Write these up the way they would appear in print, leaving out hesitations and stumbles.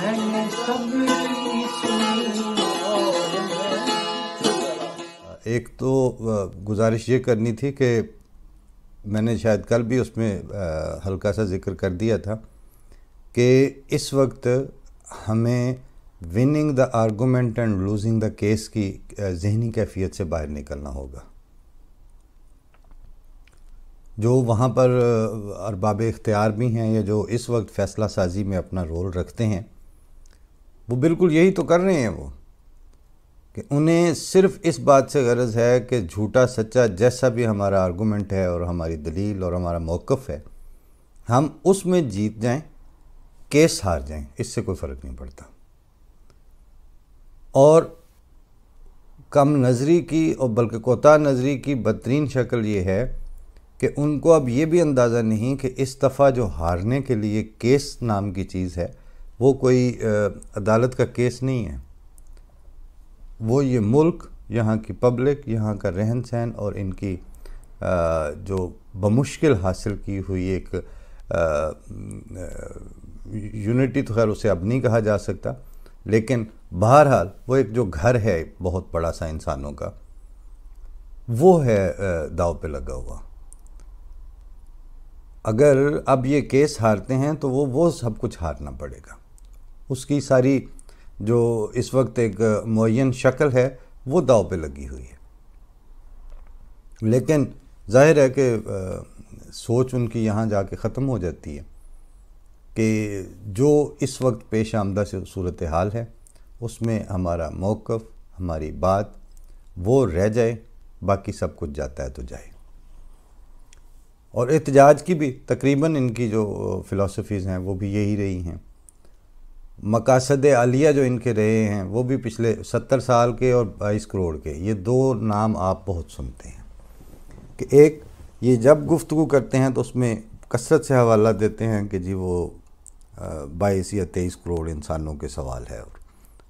میں نے سب کی سنی اور ایک تو گزارش یہ کرنی تھی کہ میں نے شاید کل بھی اس میں ہلکا سا ذکر کر دیا تھا کہ اس وقت ہمیں winning the argument and losing the case کی ذہنی کیفیت سے باہر نکلنا ہوگا. جو وہاں پر ارباب اختیار بھی ہیں یا جو اس وقت فیصلہ سازی میں اپنا رول رکھتے ہیں، وہ بالکل یہی تو کر رہے ہیں وہ، کہ انہیں صرف اس بات سے غرض ہے کہ جھوٹا سچا جیسا بھی ہمارا آرگومنٹ ہے اور ہماری دلیل اور ہمارا موقف ہے، ہم اس میں جیت جائیں، کیس ہار جائیں، اس سے کوئی فرق نہیں پڑتا. اور کم نظری کی اور بلکہ کوتاہ نظری کی بدترین شکل یہ ہے کہ ان کو اب یہ بھی اندازہ نہیں کہ اس دفعہ جو ہارنے کے لیے کیس نام کی چیز ہے وہ کوئی عدالت کا کیس نہیں ہے، وہ یہ ملک، یہاں کی پبلک، یہاں کا رہن سہن اور ان کی جو بمشکل حاصل کی ہوئی ایک یونٹی، تو خیر اسے اب نہیں کہا جا سکتا، لیکن بہرحال وہ ایک جو گھر ہے بہت بڑا سا انسانوں کا، وہ ہے داؤ پہ لگا ہوا. اگر اب یہ کیس ہارتے ہیں تو وہ سب کچھ ہارنا پڑے گا. اس کی ساری جو اس وقت ایک معین شکل ہے وہ داؤ پہ لگی ہوئی ہے. لیکن ظاہر ہے کہ سوچ ان کی یہاں جا کے ختم ہو جاتی ہے کہ جو اس وقت پیش آمدہ سے صورتحال ہے اس میں ہمارا موقف، ہماری بات وہ رہ جائے، باقی سب کچھ جاتا ہے تو جائے. اور احتجاج کی بھی تقریباً ان کی جو فلسفیز ہیں وہ بھی یہی رہی ہیں. مقاصد عالیہ جو ان کے رہے ہیں وہ بھی پچھلے 70 سال کے اور 22 کروڑ کے، یہ دو نام آپ بہت سنتے ہیں کہ ایک یہ جب گفتگو کرتے ہیں تو اس میں کثرت سے حوالہ دیتے ہیں کہ جی وہ 22 یا 23 کروڑ انسانوں کے سوال ہے اور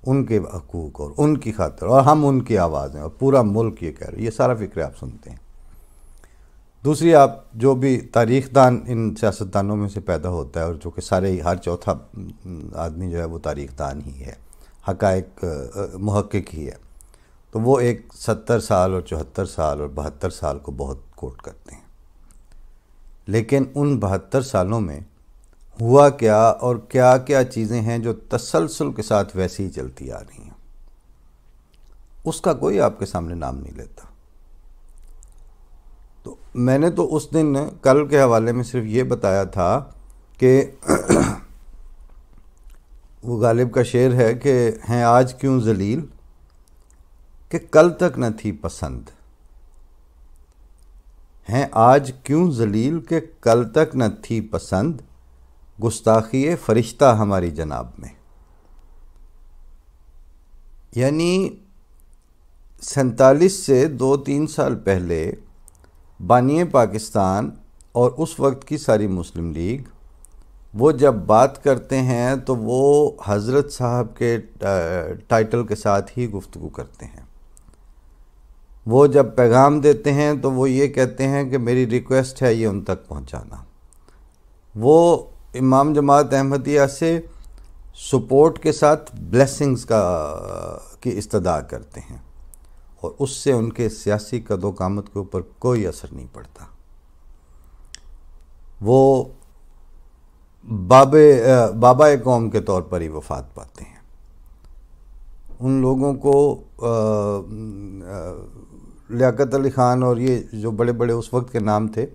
ان کے حقوق اور ان کی خاطر، اور ہم ان کی آواز ہیں اور پورا ملک یہ کہہ رہے ہیں. یہ سارا فکر آپ سنتے ہیں. دوسری، آپ جو بھی تاریخ دان ان سیاستدانوں میں سے پیدا ہوتا ہے، اور جو کہ سارے ہر چوتھا آدمی جو ہے وہ تاریخ دان ہی ہے، حقائق محقق ہی ہے، تو وہ ایک 70 سال اور 74 سال اور 72 سال کو بہت کوٹ کرتے ہیں. لیکن ان 72 سالوں میں ہوا کیا اور کیا کیا چیزیں ہیں جو تسلسل کے ساتھ ویسے ہی چلتی آ رہی ہیں، اس کا کوئی آپ کے سامنے نام نہیں لیتا. تو میں نے تو اس دن کل کے حوالے میں صرف یہ بتایا تھا کہ وہ غالب کا شعر ہے کہ ہیں آج کیوں ذلیل کہ کل تک نہ تھی پسند، ہیں آج کیوں ذلیل کہ کل تک نہ تھی پسند، گستاخی فرشتہ ہماری جناب میں. یعنی 47 سے 2-3 سال پہلے بانی پاکستان اور اس وقت کی ساری مسلم لیگ، وہ جب بات کرتے ہیں تو وہ حضرت صاحب کے ٹائٹل کے ساتھ ہی گفتگو کرتے ہیں. وہ جب پیغام دیتے ہیں تو وہ یہ کہتے ہیں کہ میری ریکویسٹ ہے یہ ان تک پہنچانا. وہ امام جماعت احمدیہ سے سپورٹ کے ساتھ بلیسنگز کی استدعا کرتے ہیں، اور اس سے ان کے سیاسی قد و قامت کے اوپر کوئی اثر نہیں پڑتا. وہ بابا قوم کے طور پر ہی وفات پاتے ہیں. ان لوگوں کو لیاقت علی خان اور یہ جو بڑے بڑے اس وقت کے نام تھے،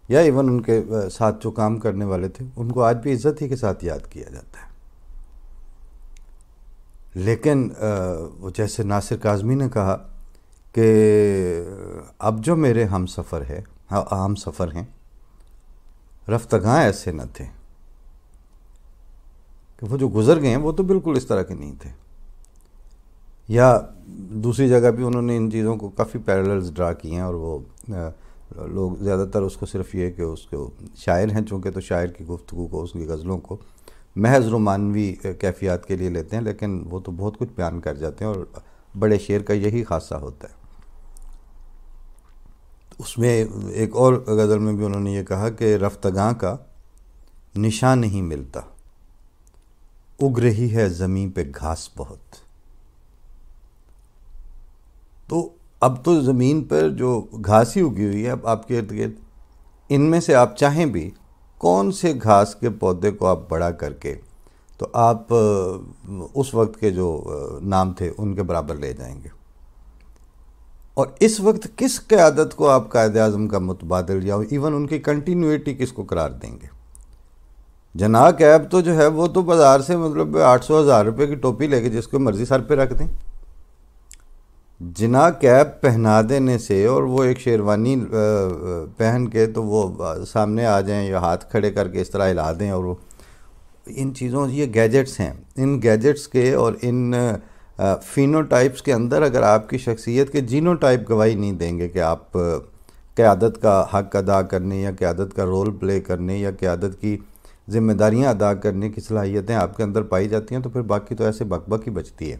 یا ایون ان کے ساتھ جو کام کرنے والے تھے، ان کو آج بھی عزت ہی کے ساتھ یاد کیا جاتا ہے. لیکن وہ جیسے ناصر کاظمی نے کہا کہ اب جو میرے ہم سفر ہیں رفتگاں ایسے نہ تھے، کہ وہ جو گزر گئے ہیں وہ تو بالکل اس طرح کے نہیں تھے. یا دوسری جگہ بھی انہوں نے ان چیزوں کو کافی پیرللز ڈرا کی ہیں، اور وہ لوگ زیادہ تر اس کو صرف یہ کہ اس کو شاعر ہیں چونکہ تو شاعر کی گفتگو کو، اس کی غزلوں کو محض رومانوی کیفیات کے لیے لیتے ہیں، لیکن وہ تو بہت کچھ بیان کر جاتے ہیں، اور بڑے شعر کا یہی خاصہ ہوتا ہے. اس میں ایک اور غزل میں بھی انہوں نے یہ کہا کہ رفتگاں کا نشان نہیں ملتا، اگ رہی ہے زمین پہ گھاس بہت. تو اب تو زمین پر جو گھاس ہی اگی ہوئی ہے اب آپ کے ارد گرد، ان میں سے آپ چاہیں بھی کون سے گھاس کے پودے کو آپ بڑا کر کے تو آپ اس وقت کے جو نام تھے ان کے برابر لے جائیں گے. اور اس وقت کس قیادت کو آپ قائد اعظم کا متبادل یا ایون ان کی کنٹینیوٹی کس کو قرار دیں گے؟ جناح کیب تو جو ہے وہ تو بازار سے مطلب 800,000 روپے کی ٹوپی لے کے جس کو مرضی سر پہ رکھ دیں. جناح کیب پہنا دینے سے اور وہ ایک شیروانی پہن کے تو وہ سامنے آ جائیں یا ہاتھ کھڑے کر کے اس طرح ہلا دیں، اور وہ ان چیزوں، یہ گیجٹس ہیں، ان گیجٹس کے اور ان فینو ٹائپس کے اندر اگر آپ کی شخصیت کے جینو ٹائپ گواہی نہیں دیں گے کہ آپ قیادت کا حق ادا کرنے یا قیادت کا رول پلے کرنے یا قیادت کی ذمہ داریاں ادا کرنے کی صلاحیتیں آپ کے اندر پائی جاتی ہیں، تو پھر باقی تو ایسے بک بک ہی بچتی ہے.